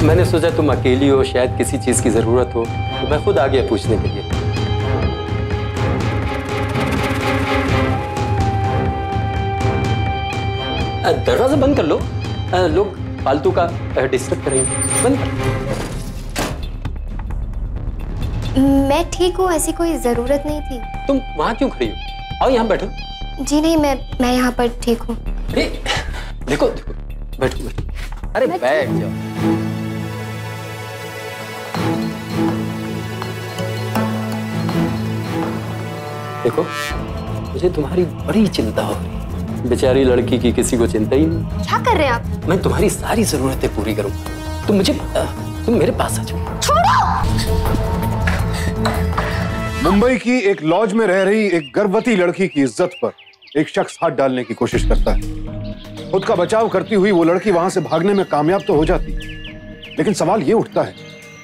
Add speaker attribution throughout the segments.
Speaker 1: मैंने सोचा तुम अकेली हो, शायद किसी चीज की जरूरत हो, तो मैं खुद आ गया पूछने के लिए। दरवाजा बंद कर लो, लोग फालतू का डिस्टर्ब करेंगे। बंद कर।
Speaker 2: मैं ठीक हूँ, ऐसी कोई जरूरत नहीं थी।
Speaker 1: तुम वहां क्यों खड़ी हो? आओ यहाँ बैठो।
Speaker 2: जी नहीं, मैं यहाँ पर ठीक हूँ।
Speaker 1: देखो देखो, बैठो बैठो। अरे बैठ जाओ। देखो, मुझे तुम्हारी बड़ी चिंता हो रही। बेचारी लड़की की किसी को चिंता ही नहीं।
Speaker 2: क्या कर रहे हैं आप?
Speaker 1: मैं तुम्हारी सारी जरूरतें पूरी करूंगा। तुम मेरे पास आ जाओ।
Speaker 2: छोड़ो।
Speaker 3: मुंबई की एक लॉज में रह रही एक गर्भवती लड़की की इज्जत पर एक शख्स हाथ डालने की कोशिश करता है। खुद का बचाव करती हुई वो लड़की वहां से भागने में कामयाब तो हो जाती, लेकिन सवाल ये उठता है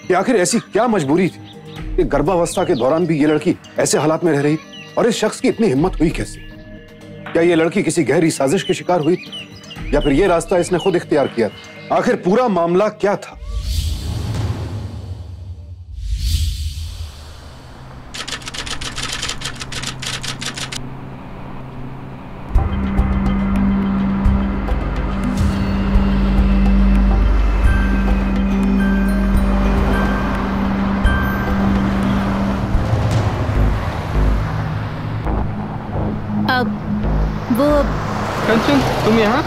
Speaker 3: कि आखिर ऐसी क्या मजबूरी थी कि गर्भावस्था के दौरान भी ये लड़की ऐसे हालात में रह रही, और इस शख्स की इतनी हिम्मत हुई कैसे? क्या ये लड़की किसी गहरी साजिश की शिकार हुई थी, या फिर ये रास्ता इसने खुद इख्तियार किया था? आखिर पूरा मामला क्या था?
Speaker 4: कंचन, तुम यहाँ?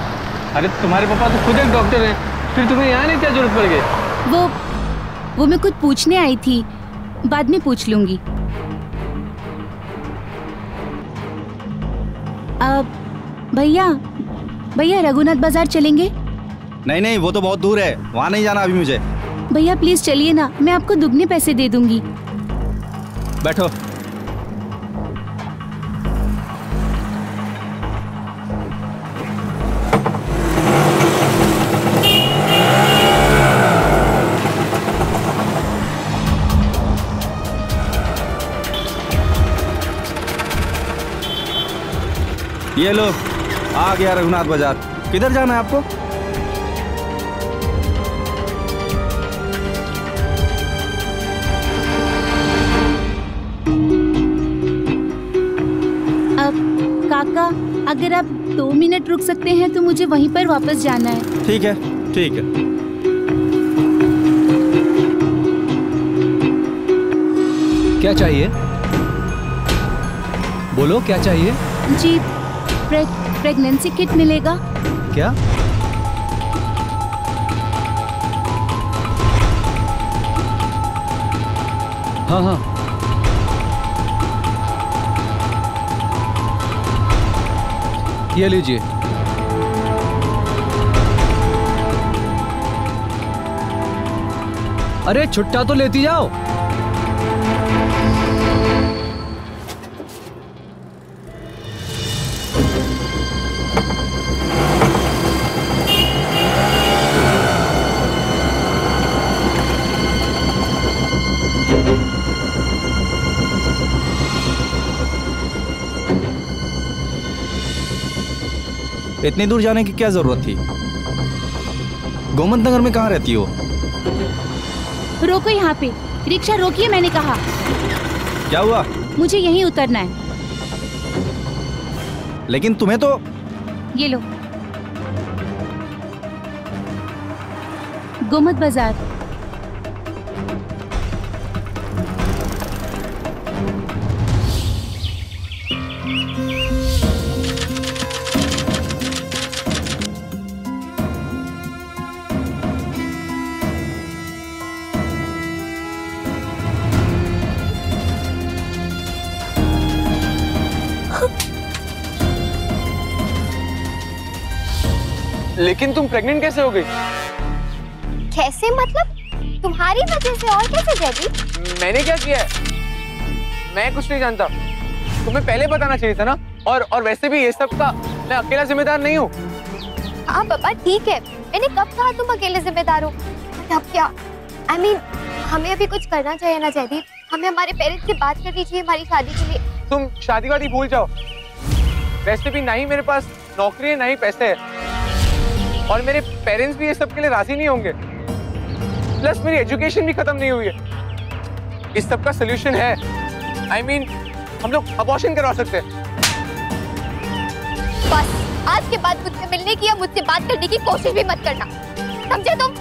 Speaker 4: अरे तुम्हारे पापा तो खुद एक डॉक्टर हैं, फिर तुम्हें यहाँ नहीं क्या जरूरत पड़ गई?
Speaker 5: वो मैं कुछ पूछने आई थी, बाद में पूछ लूंगी। भैया रघुनाथ बाजार चलेंगे?
Speaker 6: नहीं नहीं, वो तो बहुत दूर है, वहाँ नहीं जाना अभी मुझे।
Speaker 5: भैया प्लीज चलिए ना, मैं आपको दुगने पैसे दे दूंगी।
Speaker 6: बैठो। ये लो, आ गया रघुनाथ बाजार। किधर जाना है आपको?
Speaker 5: काका, अगर आप 2 मिनट रुक सकते हैं तो मुझे वहीं पर वापस जाना है।
Speaker 6: ठीक है ठीक है।
Speaker 7: क्या चाहिए? बोलो क्या चाहिए?
Speaker 5: जी, प्रेगनेंसी किट मिलेगा
Speaker 7: क्या? हाँ हाँ, ये लीजिए। अरे छुट्टा तो लेती जाओ।
Speaker 6: इतनी दूर जाने की क्या जरूरत थी? गोमत नगर में कहाँ रहती हो?
Speaker 5: रोको यहाँ पे, रिक्शा रोकिए, मैंने कहा।
Speaker 6: क्या हुआ?
Speaker 5: मुझे यहीं उतरना है।
Speaker 6: लेकिन तुम्हें तो।
Speaker 5: ये लो, गोमत बाजार।
Speaker 4: लेकिन तुम प्रेग्नेंट कैसे हो गई?
Speaker 2: कैसे मतलब? तुम्हारी वजह से। और कैसे जैदी?
Speaker 4: मैंने क्या किया है? मैं कुछ नहीं जानता। तुम्हें पहले बताना चाहिए था ना। और वैसे भी ये सब का मैं अकेला जिम्मेदार नहीं हूँ।
Speaker 2: हाँ पापा ठीक है, मैंने कब कहा तुम अकेले जिम्मेदार हो? तब क्या? I mean, हमें अभी कुछ करना चाहिए ना जयदीप। हमें हमारे पेरेंट्स से बात करनी चाहिए हमारी शादी के लिए।
Speaker 4: तुम शादी वादी भूल जाओ। वैसे भी ना ही मेरे पास नौकरी है ना ही पैसे है, और मेरे पेरेंट्स भी ये सब के लिए राजी नहीं होंगे। प्लस मेरी एजुकेशन भी खत्म नहीं हुई है। इस सब का सोल्यूशन है। I mean, हम लोग अबॉर्शन करवा सकते हैं।
Speaker 2: बस आज के बाद मुझसे मिलने की या मुझसे बात करने की कोशिश भी मत करना, समझे तुम?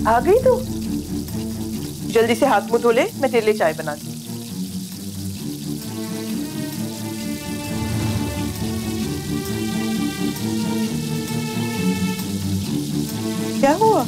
Speaker 8: आ गई तू? जल्दी से हाथ मुंह धो ले, मैं तेरे लिए चाय बनाती हूँ। क्या हुआ?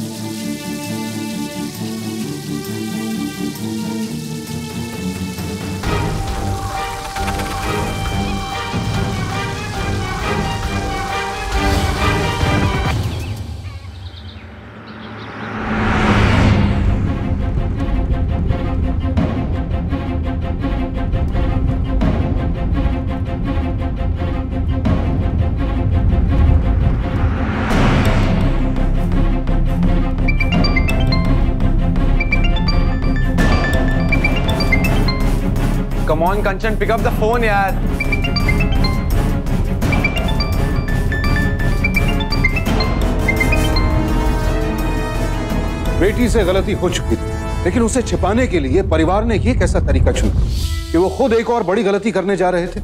Speaker 4: Come on, Kanchan, pick up the phone, यार।
Speaker 3: बेटी से गलती हो चुकी थी, लेकिन उसे छिपाने के लिए परिवार ने एक ऐसा तरीका चुना कि वो खुद एक और बड़ी गलती करने जा रहे थे।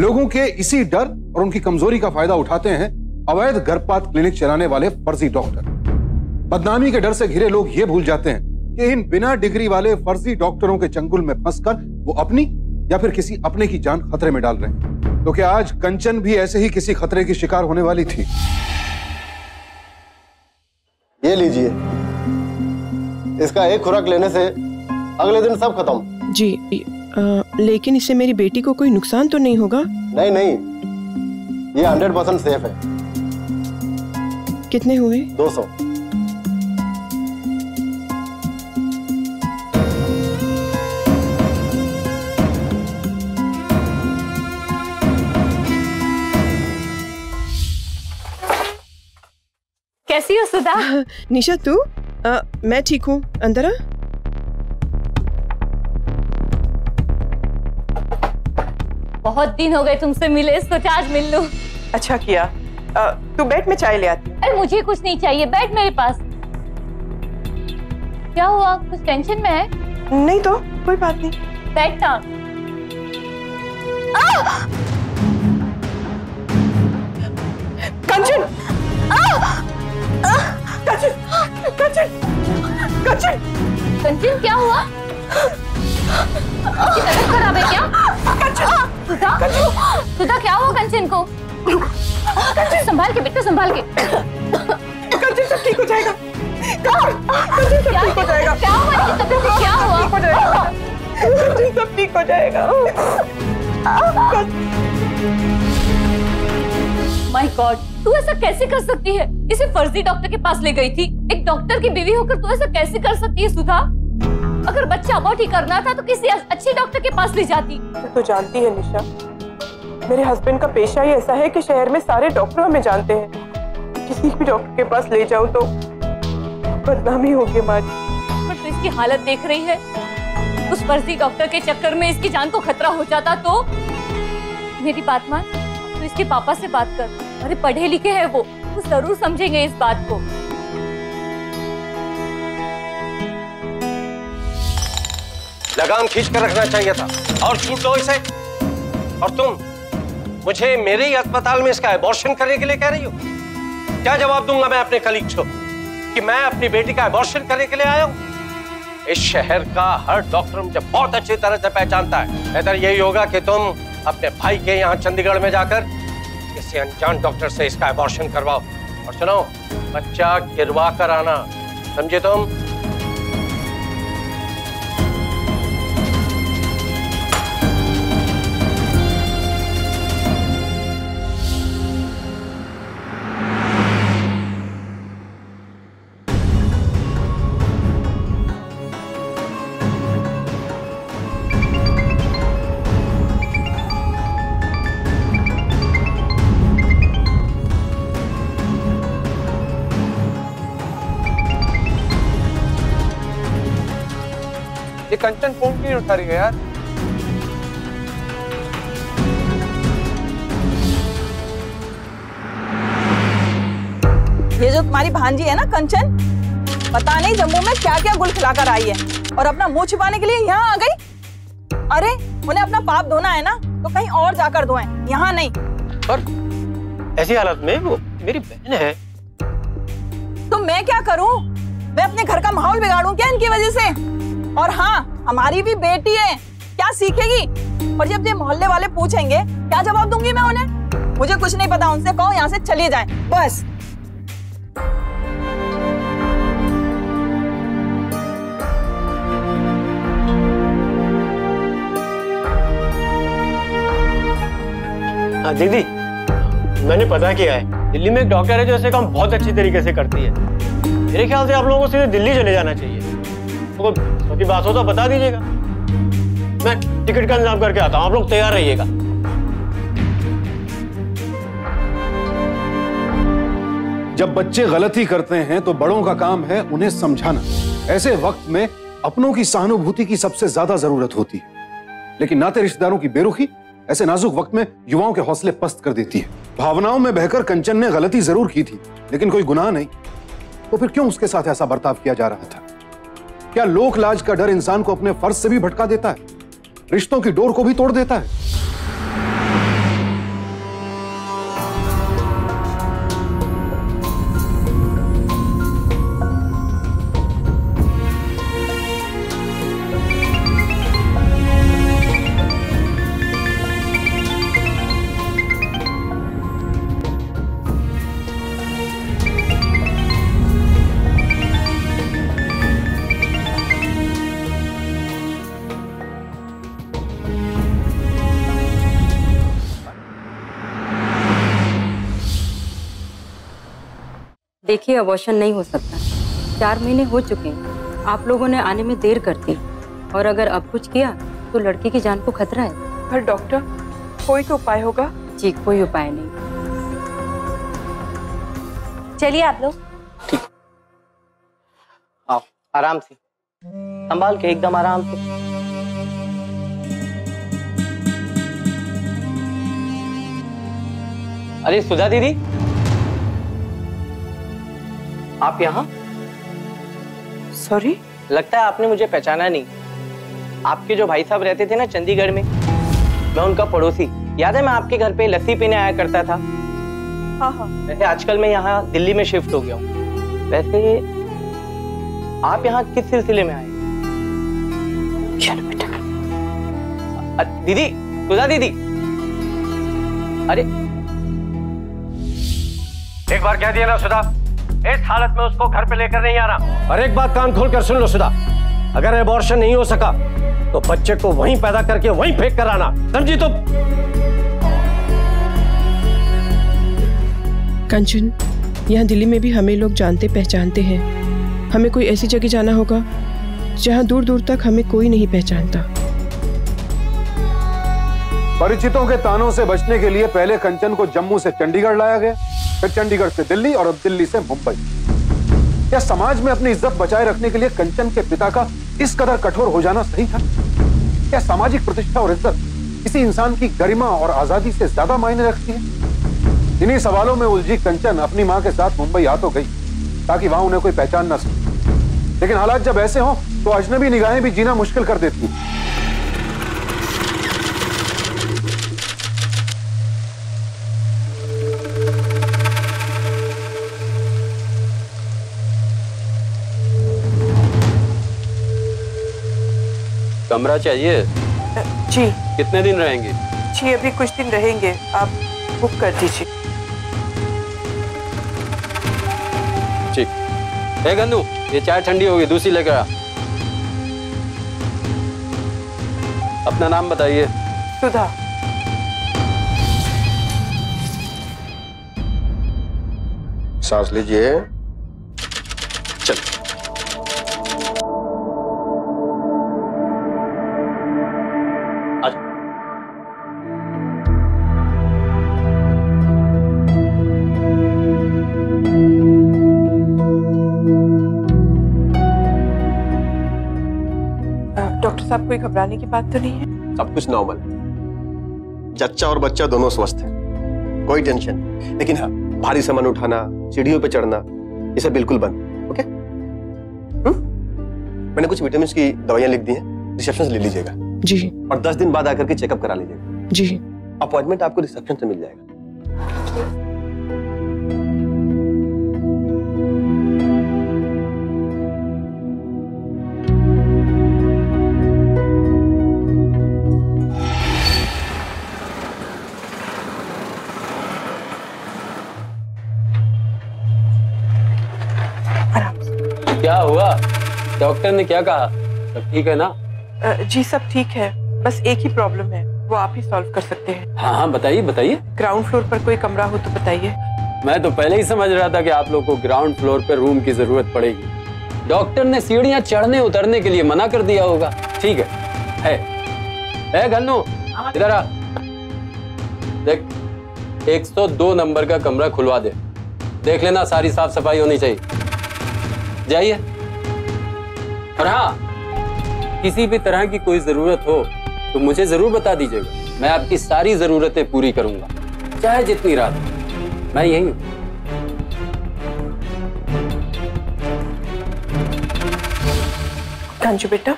Speaker 3: लोगों के इसी डर और उनकी कमजोरी का फायदा उठाते हैं अवैध गर्भपात क्लिनिक चलाने वाले फर्जी डॉक्टर। बदनामी के डर से घिरे लोग ये भूल जाते हैं कि इन बिना डिग्री वाले फर्जी डॉक्टरों के चंगुल में फंसकर वो अपनी या फिर किसी अपने की जान खतरे में डाल रहे हैं। तो क्या आज कंचन भी ऐसे ही किसी खतरे की शिकार होने वाली थी?
Speaker 9: ये लीजिए, इसका एक खुराक लेने से अगले दिन सब खत्म।
Speaker 8: जी, लेकिन इससे मेरी बेटी को कोई नुकसान तो नहीं होगा?
Speaker 9: नहीं नहीं, ये 100% सेफ है।
Speaker 8: कितने हुए?
Speaker 9: 200।
Speaker 5: कैसी हो सुधा?
Speaker 8: निशा तू? मैं ठीक हूँ, अंदर आ।
Speaker 5: बहुत दिन हो गए तुमसे मिले, सोचा आज मिल लूं।
Speaker 8: अच्छा किया। तू बैठ, मैं चाय ले आती हूँ।
Speaker 5: अरे मुझे कुछ नहीं चाहिए, बैठ मेरे पास। क्या हुआ, कुछ टेंशन में है?
Speaker 8: नहीं तो कोई बात नहीं,
Speaker 5: बैठ ना।
Speaker 8: कंचन! कंचन! कंचन! कंचन!
Speaker 5: कंचन क्या हुआ? आपकी तबीयत खराब है क्या? सुधा? सुधा क्या हुआ कंचन को? संभाल के बेटा, संभाल के।
Speaker 8: कंचन सब ठीक हो जाएगा। कंचन सब ठीक हो जाएगा।
Speaker 5: क्या हुआ इसकी तबीयत को? क्या हुआ?
Speaker 8: कंचन सब ठीक हो जाएगा।
Speaker 5: माय गॉड, तू ऐसा कैसे कर सकती है? इसे फर्जी डॉक्टर के पास ले गई थी। एक डॉक्टर की बीवी होकर तू ऐसा कैसे कर सकती है सुधा? अगर बच्चा अबॉर्ट ही करना था तो किसी अच्छे डॉक्टर के पास ले जाती।
Speaker 8: तो जानती है निशा, मेरे हस्बैंड का पेशा ही ऐसा है कि शहर में सारे डॉक्टर हमें जानते हैं। किसी भी डॉक्टर के पास ले जाऊं तो बदनामी होगी हमारी।
Speaker 5: पर तू इसकी हालत देख रही है। उस फर्जी डॉक्टर के चक्कर में इसकी जान को खतरा हो जाता तो? मेरी बात मान, तो इसके पापा से बात कर। अरे पढ़े लिखे हैं वो जरूर समझेंगे इस बात को।
Speaker 9: लगाम खींच कर रखना चाहिए था और छूट दो इसे। और तुम मुझे मेरे ही अस्पताल में इसका अबॉर्शन करने के लिए कह रही हो? क्या जवाब दूंगा मैं अपने कलीग को कि मैं अपनी बेटी का अबॉर्शन करने के लिए आया हूं? इस शहर का हर डॉक्टर मुझे बहुत अच्छी तरह से पहचानता है। बेहतर यही होगा कि तुम अपने भाई के यहाँ चंडीगढ़ में जाकर किसी अनजान डॉक्टर से इसका अबॉर्शन करवाओ। और सुनो, बच्चा गिरवा कर आना, समझे तुम?
Speaker 4: ये कंचन फोन क्यों नहीं उठा रही है यार?
Speaker 10: ये जो तुम्हारी भांजी है ना कंचन, पता नहीं जम्मू में क्या क्या गुल खिलाकर आई है और अपना मुंह छिपाने के लिए यहाँ आ गई। अरे उन्हें अपना पाप धोना है ना तो कहीं और जाकर धोएं, यहाँ नहीं।
Speaker 9: पर ऐसी हालत में वो मेरी बहन है।
Speaker 10: तो मैं क्या करूं? मैं अपने घर का माहौल बिगाड़ूं क्या इनकी वजह से? और हाँ, हमारी भी बेटी है, क्या सीखेगी? और जब ये मोहल्ले वाले पूछेंगे क्या जवाब दूंगी मैं उन्हें? मुझे कुछ नहीं पता, उनसे कहो यहाँ से चली जाए बस।
Speaker 9: हाँ दीदी, मैंने पता किया है, दिल्ली में एक डॉक्टर है जो ऐसे काम बहुत अच्छी तरीके से करती है। मेरे ख्याल से आप लोगों को सीधे दिल्ली चले जाना चाहिए। तो कोई बात हो तो बता दीजिएगा, मैं टिकट का इंतजाम करके आता हूँ, आप लोग तैयार रहिएगा।
Speaker 3: जब बच्चे गलती करते हैं तो बड़ों का काम है उन्हें समझाना। ऐसे वक्त में अपनों की सहानुभूति की सबसे ज्यादा जरूरत होती है, लेकिन नाते रिश्तेदारों की बेरुखी ऐसे नाजुक वक्त में युवाओं के हौसले पस्त कर देती है। भावनाओं में बहकर कंचन ने गलती जरूर की थी, लेकिन कोई गुनाह नहीं। तो फिर क्यों उसके साथ ऐसा बर्ताव किया जा रहा था? क्या लोक लाज का डर इंसान को अपने फर्ज से भी भटका देता है, रिश्तों की डोर को भी तोड़ देता है?
Speaker 11: देखिए, अबॉर्शन नहीं हो सकता। 4 महीने हो चुके हैं, आप लोगों ने आने में देर कर दी, और अगर अब कुछ किया तो लड़की की जान को खतरा है।
Speaker 8: पर डॉक्टर, कोई तो उपाय होगा?
Speaker 11: जी, कोई उपाय नहीं।
Speaker 5: चलिए आप लोग।
Speaker 4: ठीक, आओ आराम से, संभाल के, एकदम आराम से। अरे सुधा दीदी, आप यहाँ?
Speaker 8: सॉरी,
Speaker 4: लगता है आपने मुझे पहचाना नहीं। आपके जो भाई साहब रहते थे ना चंडीगढ़ में, मैं उनका पड़ोसी। याद है मैं आपके घर पे लस्सी पीने आया करता था?
Speaker 8: हाँ हाँ।
Speaker 4: वैसे आजकल मैं यहाँ दिल्ली में शिफ्ट हो गया हूँ। वैसे आप यहाँ किस सिलसिले में आए?
Speaker 8: चलो बेटा।
Speaker 4: दीदी, सुधा दीदी, अरे
Speaker 9: एक बार कह दिया ना सुधा, इस हालत में उसको घर पे लेकर नहीं आना। और एक बात कान खोल कर सुन लो सुधा, अगर एबॉर्शन नहीं हो सका तो बच्चे को वहीं पैदा करके वहीं फेंक कर आना, समझी? तो
Speaker 8: कंचन, यहाँ दिल्ली में भी हमें लोग जानते पहचानते हैं। हमें कोई ऐसी जगह जाना होगा जहाँ दूर दूर तक हमें कोई नहीं पहचानता।
Speaker 3: परिचितों के तानों से बचने के लिए पहले कंचन को जम्मू से चंडीगढ़ लाया गया, फिर चंडीगढ़ से दिल्ली और अब दिल्ली से मुंबई। क्या समाज में अपनी इज्जत बचाए रखने के लिए कंचन के पिता का इस कदर कठोर हो जाना सही था? क्या सामाजिक प्रतिष्ठा और इज्जत किसी इंसान की गरिमा और आजादी से ज्यादा मायने रखती है? इन्हीं सवालों में उलझी कंचन अपनी मां के साथ मुंबई आ तो गई ताकि वहां उन्हें कोई पहचान न सके, लेकिन हालात जब ऐसे हों तो अजनबी निगाहें भी जीना मुश्किल कर देती हैं।
Speaker 1: कमरा चाहिए?
Speaker 8: जी।
Speaker 1: कितने दिन रहेंगे?
Speaker 8: जी, अभी कुछ दिन रहेंगे, आप बुक कर दीजिए।
Speaker 1: ठीक है। गंदू, ये चाय ठंडी होगी, दूसरी लेकर आ। अपना नाम बताइए।
Speaker 8: सुधा।
Speaker 9: सांस लीजिए।
Speaker 1: चल।
Speaker 8: डॉक्टर साहब कोई घबराने की बात तो नहीं है?
Speaker 9: सब कुछ नॉर्मल है, जच्चा और बच्चा दोनों स्वस्थ हैं, कोई टेंशन नहीं। लेकिन हाँ, भारी सामान उठाना, सीढ़ियों पे चढ़ना, ये सब बिल्कुल बंद। ओके? मैंने कुछ विटामिन की दवाइयां लिख दी हैं, रिसेप्शन से ले लीजिएगा।
Speaker 8: जी।
Speaker 9: और 10 दिन बाद आकर के चेकअप करा लीजिएगा।
Speaker 8: जी।
Speaker 9: अपॉइंटमेंट आपको रिसेप्शन से मिल जाएगा।
Speaker 1: क्या हुआ? डॉक्टर ने क्या कहा? सब ठीक है ना?
Speaker 8: जी सब ठीक है, बस एक ही प्रॉब्लम है, वो आप ही सॉल्व कर सकते हैं।
Speaker 1: हाँ हाँ बताइए बताइए।
Speaker 8: ग्राउंड फ्लोर पर कोई कमरा हो तो बताइए।
Speaker 1: मैं तो पहले ही समझ रहा था कि आप लोग को ग्राउंड फ्लोर पर रूम की जरूरत पड़ेगी। डॉक्टर ने सीढ़ियां चढ़ने उतरने के लिए मना कर दिया होगा। ठीक है गन्नू इधर आ, देख 102 नंबर का कमरा खुलवा दे, देख लेना सारी साफ सफाई होनी चाहिए। जाइए। और हाँ, किसी भी तरह की कोई जरूरत हो तो मुझे जरूर बता दीजिएगा, मैं आपकी सारी जरूरतें पूरी करूंगा, चाहे जितनी रात हो। मैं यही हूं।
Speaker 8: कांचू बेटा,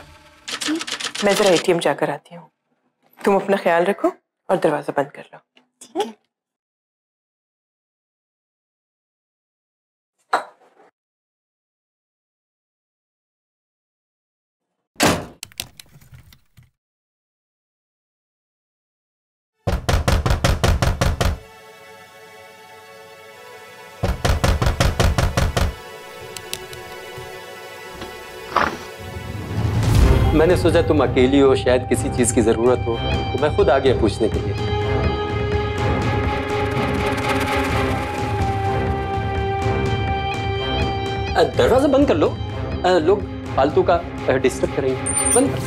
Speaker 8: मैं जरा एटीएम जाकर आती हूँ, तुम अपना ख्याल रखो और दरवाजा बंद कर लो। ठीक है?
Speaker 1: मैंने सोचा तुम अकेली हो, शायद किसी चीज की जरूरत हो, तो मैं खुद आ गया पूछने के लिए। दरवाजा बंद कर लो, लोग फालतू का डिस्टर्ब करेंगे। बंद कर।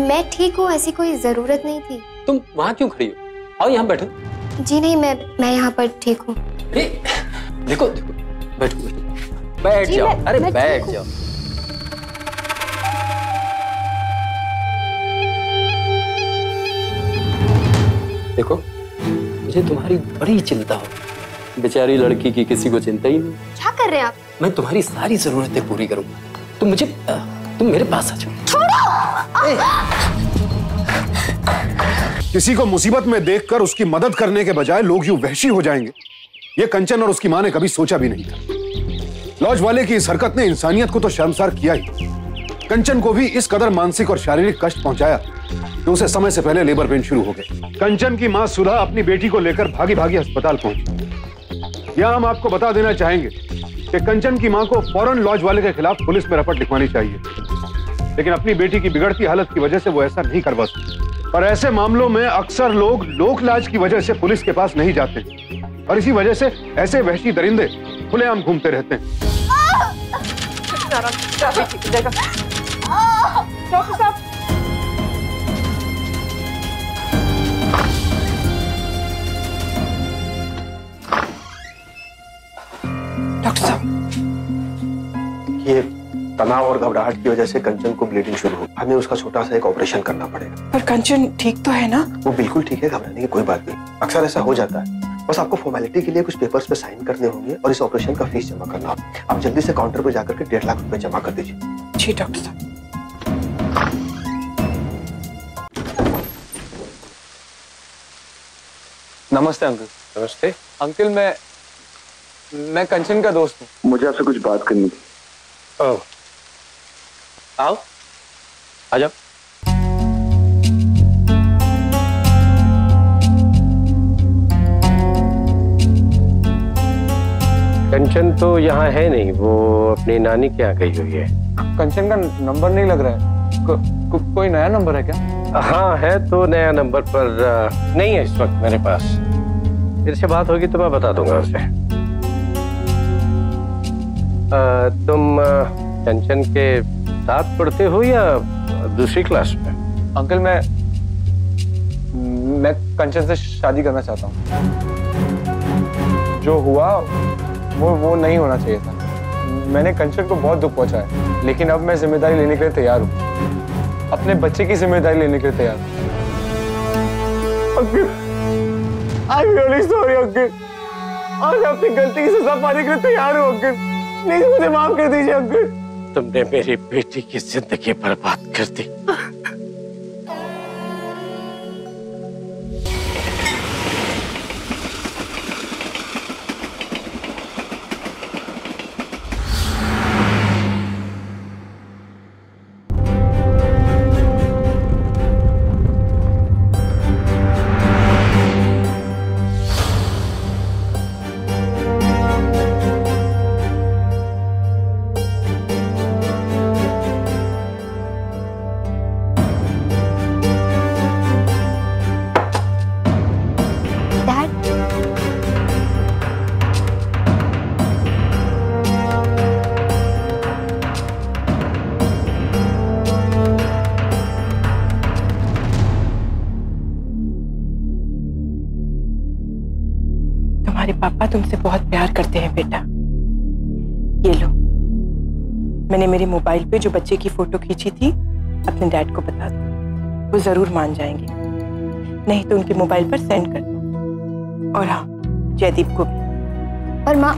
Speaker 2: मैं ठीक हूँ, ऐसी कोई जरूरत नहीं थी।
Speaker 1: तुम वहां क्यों खड़ी हो? आओ यहाँ बैठो।
Speaker 2: जी नहीं, मैं यहाँ पर ठीक हूँ।
Speaker 1: देखो देखो, बैठो बैठ जाओ। अरे बैठ जाओ। देखो, मुझे तुम्हारी बड़ी चिंता हो, बेचारी लड़की की किसी को चिंता ही नहीं।
Speaker 2: क्या कर रहे हैं आप?
Speaker 1: मैं तुम्हारी सारी जरूरतें पूरी करूंगा, तुम मेरे पास आ जाओ।
Speaker 3: किसी को मुसीबत में देखकर उसकी मदद करने के बजाय लोग यूं वहशी हो जाएंगे, ये कंचन और उसकी मां ने कभी सोचा भी नहीं था। लॉज वाले की इस हरकत ने इंसानियत को तो शर्मसार किया ही, कंचन को भी इस कदर मानसिक और शारीरिक कष्ट पहुंचाया कि उसे समय से पहले लेबर पेन शुरू हो गए। कंचन की मां सुधा अपनी बेटी को लेकर भागी भागी अस्पताल पहुंची। यहां हम आपको बता देना चाहेंगे कि कंचन की मां को फौरन लॉज वाले के खिलाफ पुलिस में रपट लिखवानी चाहिए, लेकिन अपनी बेटी की बिगड़ती हालत की वजह से वो ऐसा नहीं करवा सकती। और ऐसे मामलों में अक्सर लोग लोकलाज की वजह से पुलिस के पास नहीं जाते, और इसी वजह से ऐसे वहशी दरिंदे खुलेआम घूमते रहते हैं।
Speaker 8: डॉक्टर साहब, डॉक्टर साहब,
Speaker 9: ये तनाव और घबराहट की वजह से कंचन को ब्लीडिंग शुरू हो, हमें उसका छोटा सा एक ऑपरेशन करना पड़ेगा।
Speaker 8: पर कंचन ठीक तो है ना?
Speaker 9: वो बिल्कुल ठीक है, घबराने की कोई बात नहीं। अक्सर ऐसा हो जाता है, बस आपको फॉर्मेलिटी के लिए कुछ पेपर्स पे साइन करने होंगे और इस ऑपरेशन का फीस जमा करना। आप जल्दी से काउंटर पे जाकर के 1.5 लाख रुपए जमा कर दीजिए।
Speaker 8: जी डॉक्टर साहब।
Speaker 12: नमस्ते अंकल।
Speaker 9: नमस्ते
Speaker 12: अंकल, मैं कंचन का दोस्त हूँ।
Speaker 13: मुझे आपसे कुछ बात करनी थी।
Speaker 9: आओ आ जाओ। कंचन तो यहाँ है नहीं, वो अपनी नानी के यहाँ गई हुई है।
Speaker 12: कंचन का नंबर नहीं लग रहा है। कोई नया नंबर है क्या?
Speaker 9: हाँ है तो नया नंबर, पर नहीं है इस वक्त मेरे पास। फिर से बात होगी तो मैं बता दूंगा उसे। तुम कंचन के साथ पढ़ते हो या दूसरी क्लास में?
Speaker 12: अंकल, मैं कंचन से शादी करना चाहता हूँ। जो हुआ वो नहीं होना चाहिए था। मैंने कंचन को बहुत दुख पहुंचाया, लेकिन अब मैं जिम्मेदारी लेने के लिए तैयार हूँ। अपने बच्चे की जिम्मेदारी लेने के लिए तैयार हूँ। Uncle, I am really sorry uncle. आज अपनी गलती की सजा पाने के लिए तैयार हूँ अंकल। प्लीज मुझे माफ कर दीजिए अंकल।
Speaker 9: तुमने मेरी बेटी की जिंदगी बर्बाद कर दी।
Speaker 8: तुम्हारे पापा तुमसे बहुत प्यार करते हैं बेटा। ये लो, मैंने मेरे मोबाइल पे जो बच्चे की फोटो खींची थी अपने डैड को बता दो, वो जरूर मान जाएंगे। नहीं तो उनके मोबाइल पर सेंड कर दो। और हाँ, जयदीप को भी।
Speaker 2: पर माँ,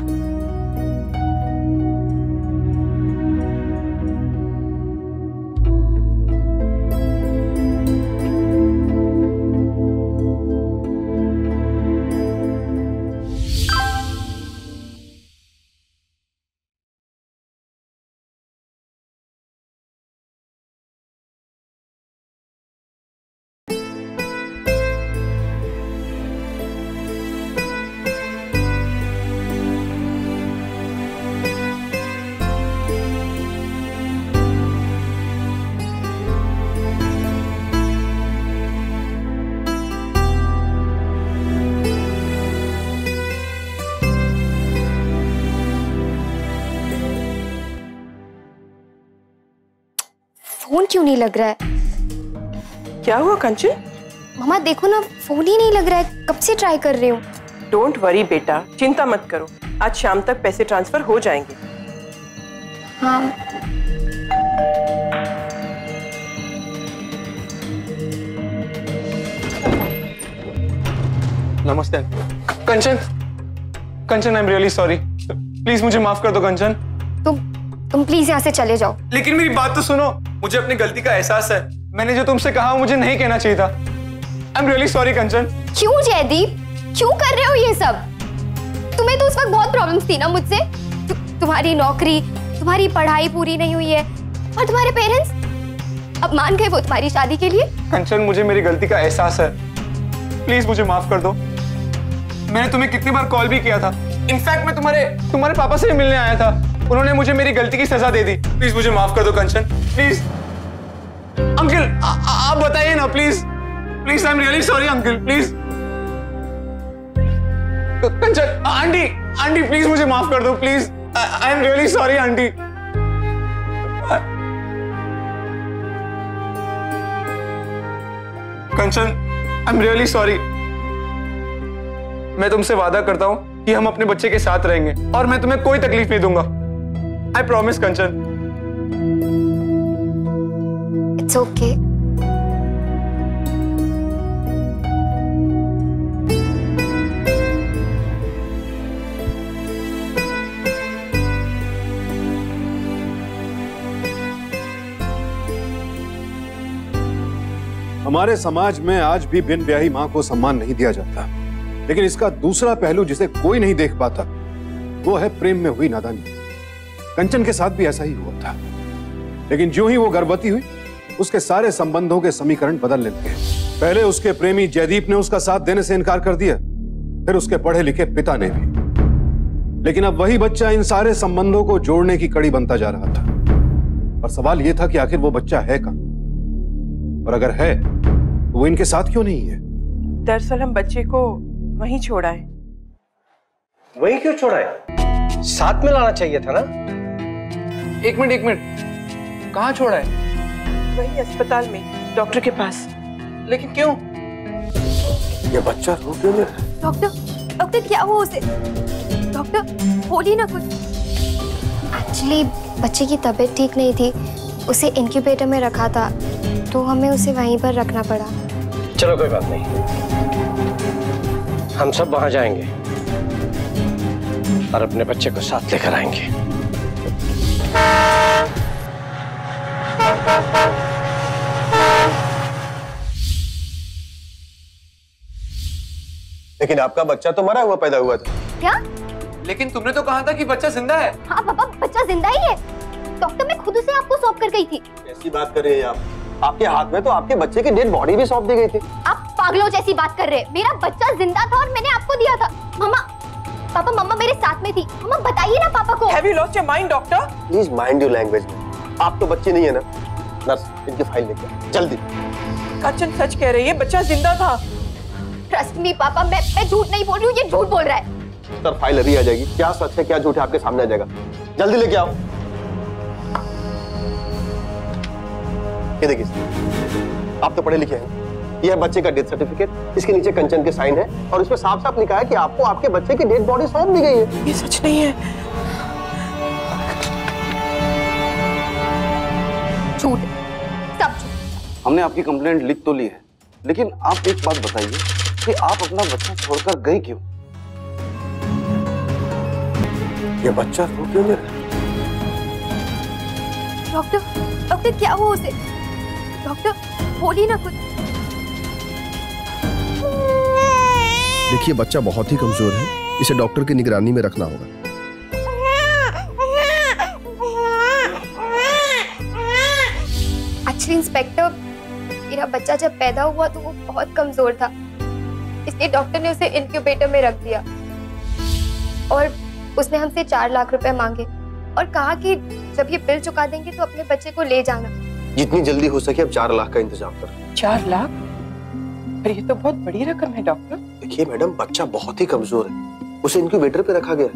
Speaker 2: फोन क्यों नहीं लग रहा है?
Speaker 8: क्या हुआ कंचन?
Speaker 2: मामा देखो ना, फोन ही नहीं लग रहा है, कब से ट्राई कर रही हूँ।
Speaker 8: डोंट वरी बेटा, चिंता मत करो, आज शाम तक पैसे ट्रांसफर हो जाएंगे।
Speaker 2: हाँ।
Speaker 12: नमस्ते Kanchan. Kanchan, I am really sorry. Please मुझे माफ कर दो कंचन।
Speaker 2: तुम प्लीज यहाँ से चले जाओ।
Speaker 12: लेकिन मेरी बात तो सुनो, मुझे अपनी गलती का एहसास है। मैंने जो तुमसे कहा मुझे नहीं कहना चाहिए था। आई एम रियली सॉरी कंचन।
Speaker 2: क्यों जयदीप, क्यों कर रहे हो ये सब? तुम्हें तो उस वक्त बहुत प्रॉब्लम्स थी ना मुझसे। तुम्हारी नौकरी, तुम्हारी पढ़ाई पूरी नहीं हुई है, और तुम्हारे पेरेंट्स अब मान गए वो तुम्हारी शादी के लिए।
Speaker 12: कंचन, मुझे मेरी गलती का एहसास है, प्लीज मुझे माफ कर दो। मैंने तुम्हें कितनी बार कॉल भी किया था। इनफैक्ट मैं तुम्हारे पापा से भी मिलने आया था। उन्होंने मुझे मेरी गलती की सजा दे दी। प्लीज मुझे माफ कर दो कंचन, प्लीज। अंकल, आप बताइए ना please. Please, I am really sorry uncle, please. Kanchan, aunty please मुझे माफ कर दो, please. I am really sorry aunty. Kanchan, I am really sorry. मैं तुमसे वादा करता हूं कि हम अपने बच्चे के साथ रहेंगे और मैं तुम्हें कोई तकलीफ नहीं दूंगा। I promise Kanchan.
Speaker 2: It's okay.
Speaker 3: हमारे समाज में आज भी बिन ब्याही मां को सम्मान नहीं दिया जाता, लेकिन इसका दूसरा पहलू जिसे कोई नहीं देख पाता वो है प्रेम में हुई नादानी। कंचन के साथ भी ऐसा ही हुआ था, लेकिन जो ही वो गर्भवती हुई उसके सारे संबंधों के समीकरण बदल लेते हैं। पहले उसके प्रेमी जयदीप ने उसका साथ देने से इनकार कर दिया, फिर उसके पढ़े लिखे पिता ने भी। लेकिन अब वही बच्चा इन सारे संबंधों को जोड़ने की कड़ी बनता जा रहा था। और सवाल यह था कि आखिर वो बच्चा है कहां, और अगर है तो वो इनके साथ क्यों नहीं है?
Speaker 8: दरअसल हम बच्चे को वहीं छोड़ा है।
Speaker 9: वहीं क्यों छोड़ा है? साथ में लाना चाहिए था ना।
Speaker 12: एक मिनट, कहाँ छोड़ा है?
Speaker 8: वही अस्पताल में, डॉक्टर के पास।
Speaker 12: लेकिन क्यों?
Speaker 9: ये बच्चा रो क्यों नहीं रहा?
Speaker 2: डॉक्टर क्या हुआ उसे? डॉक्टर बोलिए ना कुछ। एक्चुअली बच्चे की तबीयत ठीक नहीं थी, उसे इंक्यूबेटर में रखा था, तो हमें उसे वहीं पर रखना पड़ा।
Speaker 9: चलो कोई बात नहीं, हम सब वहां जाएंगे और अपने बच्चे को साथ लेकर आएंगे।
Speaker 13: लेकिन आपका बच्चा तो मरा हुआ पैदा हुआ था।
Speaker 2: क्या?
Speaker 12: लेकिन तुमने तो कहा था कि बच्चा जिंदा है।
Speaker 2: हाँ पापा, बच्चा जिंदा ही है। डॉक्टर मैं खुद उसे आपको सौंप कर गई थी।
Speaker 13: ऐसी बात कर रहे हैं आप? आपके हाथ में तो आपके बच्चे की डेड बॉडी भी सौंप दी गई थी।
Speaker 2: आप पागलों जैसी बात कर रहे हैं। मेरा बच्चा जिंदा था और मैंने आपको दिया था। मम्मा, पापा मम्मा मेरे साथ में थी। मम्मा बताइए ना पापा को।
Speaker 10: Have you lost your mind, doctor?
Speaker 13: Please mind your language. आप तो बच्चे नहीं है ना। नर्स, इनकी फाइल लेके आओ, जल्दी।
Speaker 10: कंचन सच कह रही है, बच्चा जिंदा था।
Speaker 2: ट्रस्ट मी पापा, मैं झूठ नहीं बोल रही हूँ, ये झूठ बोल रहा है।
Speaker 13: सर फाइल अभी आ जाएगी। क्या सच है क्या झूठ है आपके सामने आ जाएगा। जल्दी लेके आओ। ये देखिए, आप तो पढ़े लिखे हैं। यह बच्चे का डेथ सर्टिफिकेट, इसके नीचे कंचन के साइन है और इसमें साफ साफ लिखा है कि आपको आपके बच्चे की डेड बॉडी सौंप दी गई है।
Speaker 10: ये सच नहीं है।
Speaker 2: झूठ, सब झूठ।
Speaker 14: हमने आपकी कंप्लेंट लिख तो ली है, लेकिन आप एक बात बताइए कि आप अपना बच्चा छोड़कर गई क्यों?
Speaker 13: ये बच्चा रो क्यों नहीं रहा?
Speaker 2: डॉक्टर क्या हुआ उसे? डॉक्टर बोलिए ना कुछ।
Speaker 15: देखिए बच्चा बहुत ही कमजोर है, इसे डॉक्टर की निगरानी में रखना होगा।
Speaker 2: एक्चुअली इंस्पेक्टर, मेरा बच्चा जब पैदा हुआ तो वो बहुत कमजोर था, इसलिए डॉक्टर ने उसे इंक्यूबेटर में रख दिया और उसने हमसे 4 लाख रुपए मांगे और कहा कि जब ये बिल चुका देंगे तो अपने बच्चे को ले जाना।
Speaker 13: जितनी जल्दी हो सके अब 4 लाख का इंतजाम करो।
Speaker 8: 4 लाख? पर ये तो बहुत बड़ी रकम है डॉक्टर।
Speaker 13: देखिए मैडम, बच्चा बहुत ही कमजोर है, उसे इंक्यूबेटर पे रखा गया है।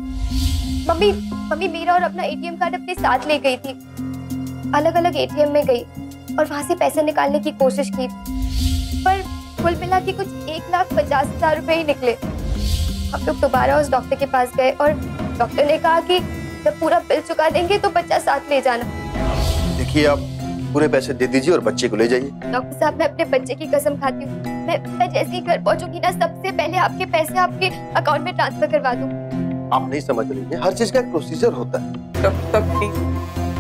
Speaker 2: मम्मी मेरा और अपना एटीएम कार्ड अपने साथ ले गई थी। अलग अलग एटीएम में गई और वहां से पैसे निकालने की कोशिश की, पर कुल मिला के कुछ 1,50,000 रुपए ही निकले। हम लोग दोबारा उस डॉक्टर के पास गए और डॉक्टर ने कहा कि जब पूरा बिल चुका देंगे तो बच्चा साथ ले जाना।
Speaker 13: देखिए आप पूरे पैसे दे दीजिए और बच्चे को ले जाइए।
Speaker 2: डॉक्टर साहब, मैं अपने बच्चे की कसम खाती हूँ, मैं जैसे ही घर पहुंचूंगी ना, सबसे पहले आपके पैसे आपके अकाउंट में ट्रांसफर करवा दूँ।
Speaker 13: आप नहीं समझ रही हैं, हर चीज का एक प्रोसीजर होता है।
Speaker 8: तब भी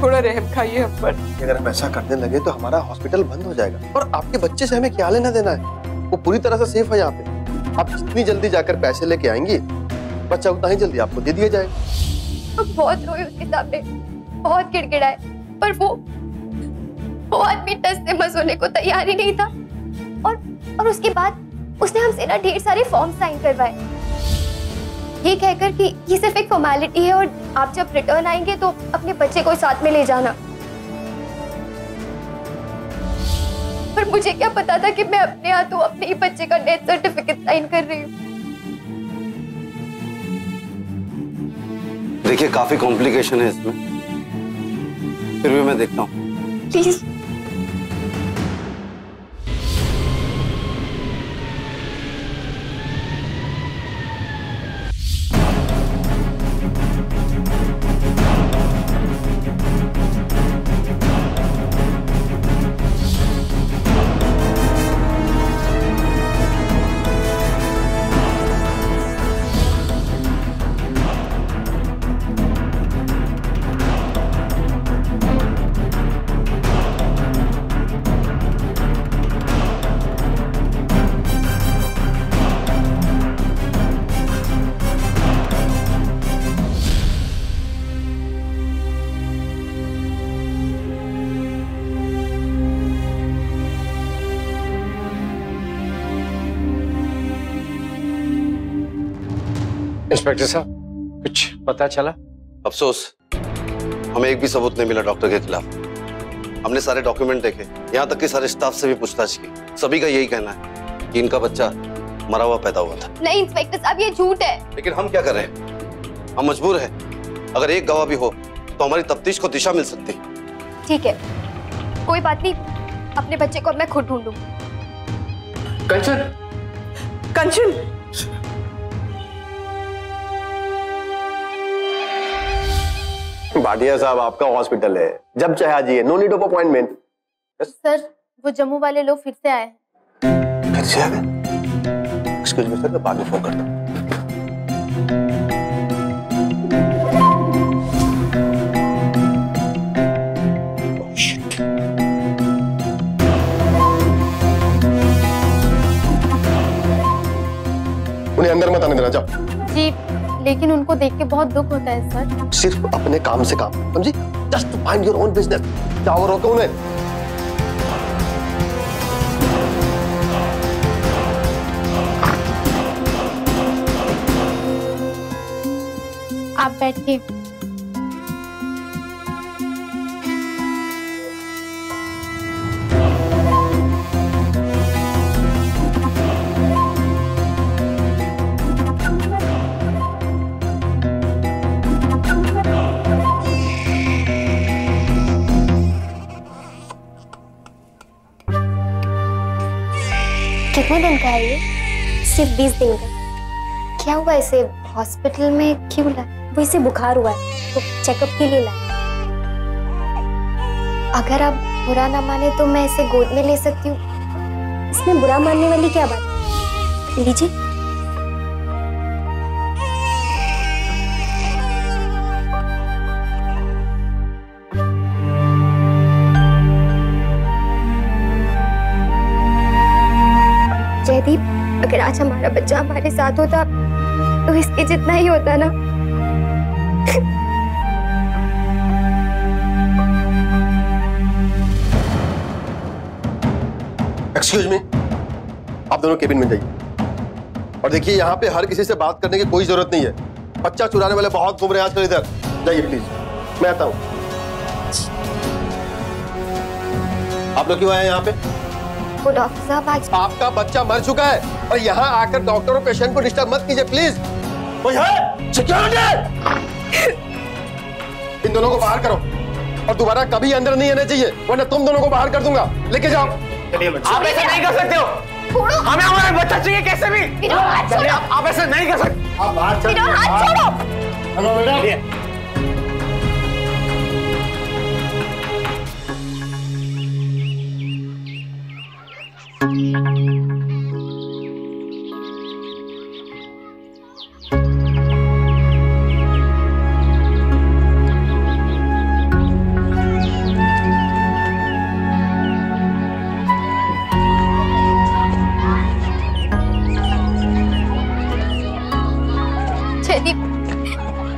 Speaker 8: थोड़ा रहम खाइए हम पर।
Speaker 13: अगर हम ऐसा करने लगे तो हमारा हॉस्पिटल बंद हो जाएगा और आपके बच्चे से हमें क्या लेना देना है। वो पूरी तरह से सेफ है यहाँ पे। आप जितनी जल्दी जाकर पैसे लेके आएंगी, बच्चा उतना ही जल्दी आपको दे दिया जाएगा।
Speaker 2: बहुत रोए उसके सामने, बहुत गिड़गिड़ाए, पर वो आदमी टस से मस होने को तैयार ही नहीं था। और उसके बाद उसने हमसे ना ढेर सारे फॉर्म साइन करवाए, ये कहकर कि ये सिर्फ एक फॉर्मेलिटी है और आप जब रिटर्न आएंगे तो अपने बच्चे को साथ में ले जाना। पर मुझे क्या पता था कि मैं अपने हाथों अपने ही बच्चे का डेथ सर्टिफिकेट साइन कर रही हूँ।
Speaker 14: देखिए काफी कॉम्प्लिकेशन है इसमें, फिर भी मैं देखता हूँ।
Speaker 2: प्लीज।
Speaker 9: इंस्पेक्टर साहब, कुछ पता चला?
Speaker 14: अफसोस, हमें एक भी सबूत नहीं मिला डॉक्टर के खिलाफ। हमने सारे डॉक्यूमेंट देखे, यहाँ तक कि सारे स्टाफ से भी पूछताछ की। सभी का यही कहना है कि इनका बच्चा मरा हुआ पैदा हुआ था।
Speaker 2: नहीं इंस्पेक्टर साहब, ये झूठ है।
Speaker 14: लेकिन हम क्या कर रहे हैं? हम मजबूर हैं। अगर एक गवाह भी हो तो हमारी तफ्तीश को दिशा मिल सकती है।
Speaker 2: ठीक है, कोई बात नहीं, अपने बच्चे को अब मैं खुद ढूंढूंगी।
Speaker 12: कंचन,
Speaker 8: कंचन,
Speaker 13: भाटिया साहब आपका हॉस्पिटल है, जब चाहे आ जाइए, no need of appointment.
Speaker 2: Sir वो जम्मू वाले लोग फिर से आए।
Speaker 13: फिर से आ गए? एक्सक्यूज मी सर, मैं बाद में फोन करता हूँ। उन्हें अंदर मत आने देना, जाओ।
Speaker 2: जी लेकिन उनको देख के बहुत दुख होता है सर।
Speaker 13: सिर्फ अपने काम से काम, समझी? Just mind your own business. जाओ रोको उन्हें।
Speaker 2: आप बैठिए। कितने दिन का है ये? सिर्फ 20 दिन का। क्या हुआ इसे? हॉस्पिटल में क्यों लाया? वो इसे बुखार हुआ है तो चेकअप के लिए लाया। अगर आप बुरा ना माने तो मैं इसे गोद में ले सकती हूँ। इसमें बुरा मानने वाली क्या बात है? लीजिए। जयदीप, अगर आज हमारा बच्चा हमारे साथ होता तो इसके जितना ही होता ना।
Speaker 13: एक्सक्यूज मी, आप दोनों केबिन में जाइए। और देखिए, यहाँ पे हर किसी से बात करने की कोई जरूरत नहीं है। बच्चा चुराने वाले बहुत घूम रहे हैं आजकल इधर। जाइए प्लीज, मैं आता हूँ। आप लोग क्यों आए यहाँ पे?
Speaker 2: वो डॉक्टर साहब आज
Speaker 13: आपका बच्चा मर चुका है और यहाँ आकर डॉक्टर और पेशेंट को डिस्टर्ब मत कीजिए प्लीज। सिक्योरिटी, इन दोनों को बाहर करो और दोबारा कभी अंदर नहीं आने चाहिए, वरना तुम दोनों को बाहर कर दूंगा। लेके जाओ।
Speaker 12: आप ऐसा नहीं कर सकते हो। हमें हमारा बच्चा चाहिए कैसे भी। आप ऐसा नहीं कर सकते। आप बाहर चलो।
Speaker 2: हाथ छोड़ो।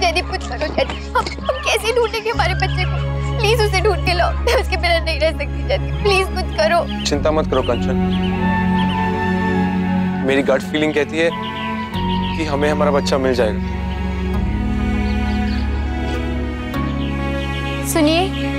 Speaker 2: जयदीप कुछ करो जयदीप। हम कैसे ढूंढेंगे हमारे बच्चे को? प्लीज उसे ढूंढ के लाओ, मैं उसके बिना नहीं रह सकती जयदीप। प्लीज कुछ करो।
Speaker 12: चिंता मत करो कंचन, मेरी गट फीलिंग कहती है कि हमें हमारा बच्चा मिल जाएगा।
Speaker 2: सुनिए,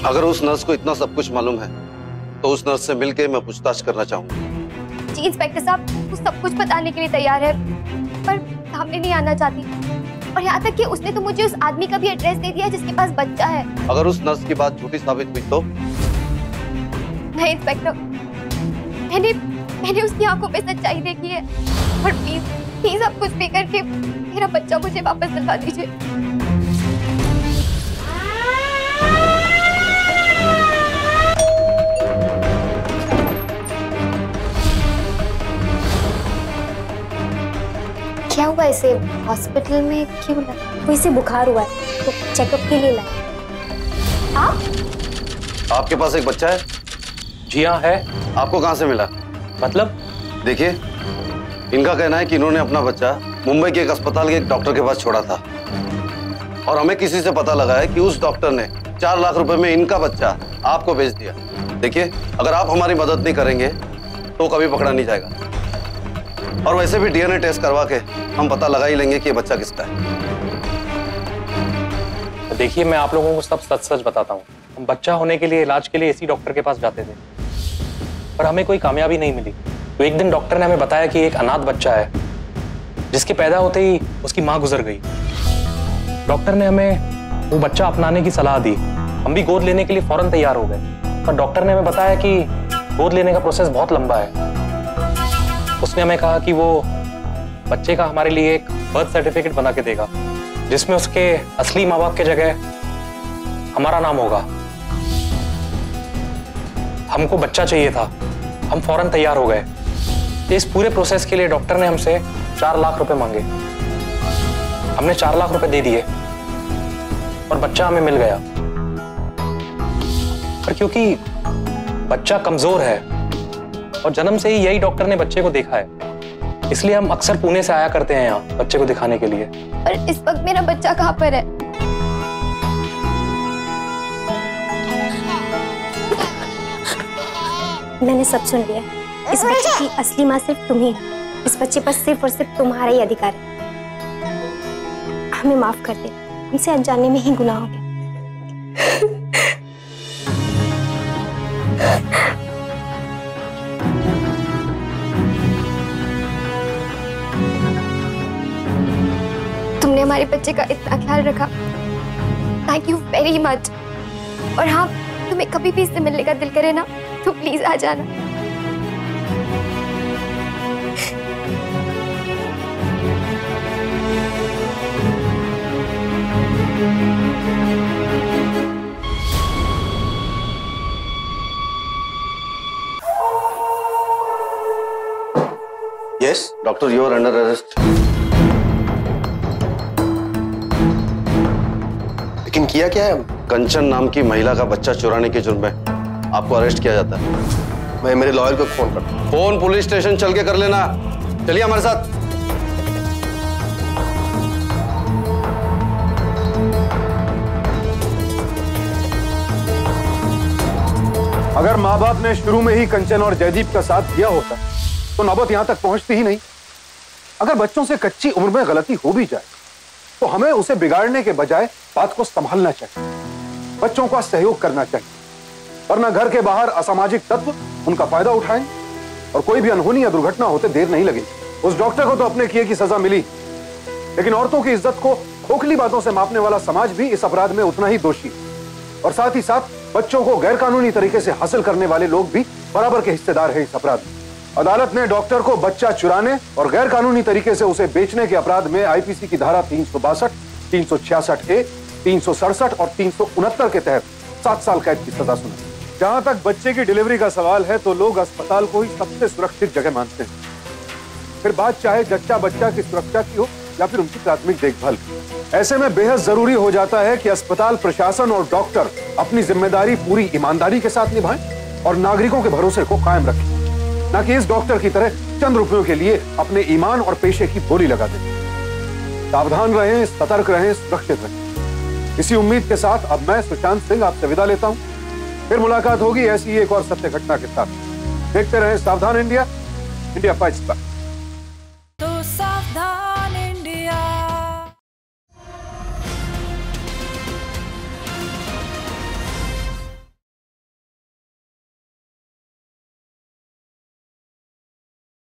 Speaker 14: अगर उस नर्स को इतना सब कुछ मालूम है तो उस नर्स से मिलके मैं पूछताछ करना चाहूंगा।
Speaker 2: जी इंस्पेक्टर साहब, वो सब कुछ बताने के लिए तैयार है पर सामने नहीं आना चाहती। और यहाँ तक कि उसने तो मुझे उस आदमी का भी एड्रेस दे दिया जिसके पास बच्चा है।
Speaker 14: अगर उस नर्स की बात झूठी साबित हुई तो?
Speaker 2: नहीं इंस्पेक्टर, मैंने उसकी आंखों पे सच्चाई देखी है। और प्लीज प्लीज आप कुछ भी करके मेरा बच्चा मुझे वापस दिलवा दीजिए। क्या हुआ इसे? हॉस्पिटल में क्यों लाया? वो इसे बुखार हुआ है तो चेकअप के लिए लाया। आप?
Speaker 14: आपके पास एक बच्चा है?
Speaker 12: जी हाँ है।
Speaker 14: आपको कहाँ से मिला?
Speaker 12: मतलब?
Speaker 14: देखिए, इनका कहना है कि इन्होंने अपना बच्चा मुंबई के एक अस्पताल के एक डॉक्टर के पास छोड़ा था और हमें किसी से पता लगा है कि उस डॉक्टर ने 4 लाख रुपए में इनका बच्चा आपको भेज दिया। देखिए, अगर आप हमारी मदद नहीं करेंगे तो कभी पकड़ा नहीं जाएगा। और वैसे भी डीएनए टेस्ट करवा के हम पता लगा ही लेंगे कि ये बच्चा किसका है।
Speaker 12: देखिए, मैं आप लोगों को सब सच सच बताता हूँ। हम बच्चा होने के लिए इलाज के लिए इसी डॉक्टर के पास जाते थे पर हमें कोई कामयाबी नहीं मिली। तो एक दिन डॉक्टर ने हमें बताया कि एक अनाथ बच्चा है जिसके पैदा होते ही उसकी माँ गुजर गई। डॉक्टर ने हमें
Speaker 16: वो बच्चा अपनाने की सलाह दी। हम भी गोद लेने के लिए फौरन तैयार हो गए, पर डॉक्टर ने हमें बताया कि गोद लेने का प्रोसेस बहुत लंबा है। उसने हमें कहा कि वो बच्चे का हमारे लिए एक बर्थ सर्टिफिकेट बना के देगा, जिसमें उसके असली माँ बाप की जगह हमारा नाम होगा। हमको बच्चा चाहिए था, हम फौरन तैयार हो गए। इस पूरे प्रोसेस के लिए डॉक्टर ने हमसे 4 लाख रुपए मांगे। हमने 4 लाख रुपए दे दिए और बच्चा हमें मिल गया। पर क्योंकि बच्चा कमजोर है और जन्म से ही यही डॉक्टर ने बच्चे को देखा है, इसलिए हम अक्सर पुणे से आया करते हैं यहाँ बच्चे को दिखाने के लिए।
Speaker 2: पर इस वक्त मेरा बच्चा कहाँ पर है?
Speaker 17: मैंने सब सुन लिया। इस बच्चे की असली माँ सिर्फ तुम ही हो। इस बच्चे पर सिर्फ और सिर्फ तुम्हारा ही अधिकार है। हमें माफ कर दे, हमसे अनजाने में ही गुनाह हो गया।
Speaker 2: तुमने हमारे बच्चे का इतना ख्याल रखा, थैंक यू वेरी मच। और हाँ, तुम्हें कभी भी इससे मिलने का दिल करे ना तो प्लीज आ जाना।
Speaker 14: Yes doctor, you are under arrest.
Speaker 13: लेकिन किया क्या है?
Speaker 14: कंचन नाम की महिला का बच्चा चुराने के जुर्म में आपको अरेस्ट किया जाता है।
Speaker 13: मैं मेरे लॉयर को फोन करता हूं।
Speaker 14: फोन पुलिस स्टेशन चल के कर लेना। चलिए हमारे साथ।
Speaker 3: अगर माँ बाप ने शुरू में ही कंचन और जयदीप का साथ दिया होता तो नौबत यहां तक पहुंचती ही नहीं। अगर बच्चों से कच्ची उम्र में गलती हो भी जाए तो हमें उसे बिगाड़ने के बजाय बात को संभालना चाहिए, बच्चों का सहयोग करना चाहिए, वरना घर के बाहर असामाजिक तत्व उनका फायदा उठाएं और कोई भी अनहोनी या दुर्घटना होते देर नहीं लगेगी। उस डॉक्टर को तो अपने किए की सजा मिली, लेकिन औरतों की इज्जत को खोखली बातों से मापने वाला समाज भी इस अपराध में उतना ही दोषी है। और साथ ही साथ बच्चों को गैरकानूनी तरीके से हासिल करने वाले लोग भी बराबर के हिस्सेदार हैं इस अपराध में। अदालत ने डॉक्टर को बच्चा चुराने और गैरकानूनी तरीके से उसे बेचने के अपराध में आईपीसी की धारा 362, 366A, 367 और 369 के तहत 7 साल कैद की सजा सुनाई। जहां तक बच्चे की डिलीवरी का सवाल है तो लोग अस्पताल को ही सबसे सुरक्षित जगह मानते हैं, फिर बात चाहे जच्चा बच्चा की सुरक्षा की हो या फिर उनकी प्राथमिक देखभाल की। ऐसे में बेहद जरूरी हो जाता है कि अस्पताल प्रशासन और डॉक्टर अपनी जिम्मेदारी पूरी ईमानदारी के साथ निभाएं और नागरिकों के भरोसे को कायम रखें, न कि इस डॉक्टर की तरह चंद रुपयों के लिए अपने ईमान और पेशे की बोली लगा दें। सावधान रहें, सतर्क रहें, सुरक्षित रहें। इसी उम्मीद के साथ अब मैं सुशांत सिंह आपसे विदा लेता हूं। फिर मुलाकात होगी ऐसी एक और सत्य घटना के साथ। देखते रहें सावधान इंडिया, इंडिया फाइट्स बैक।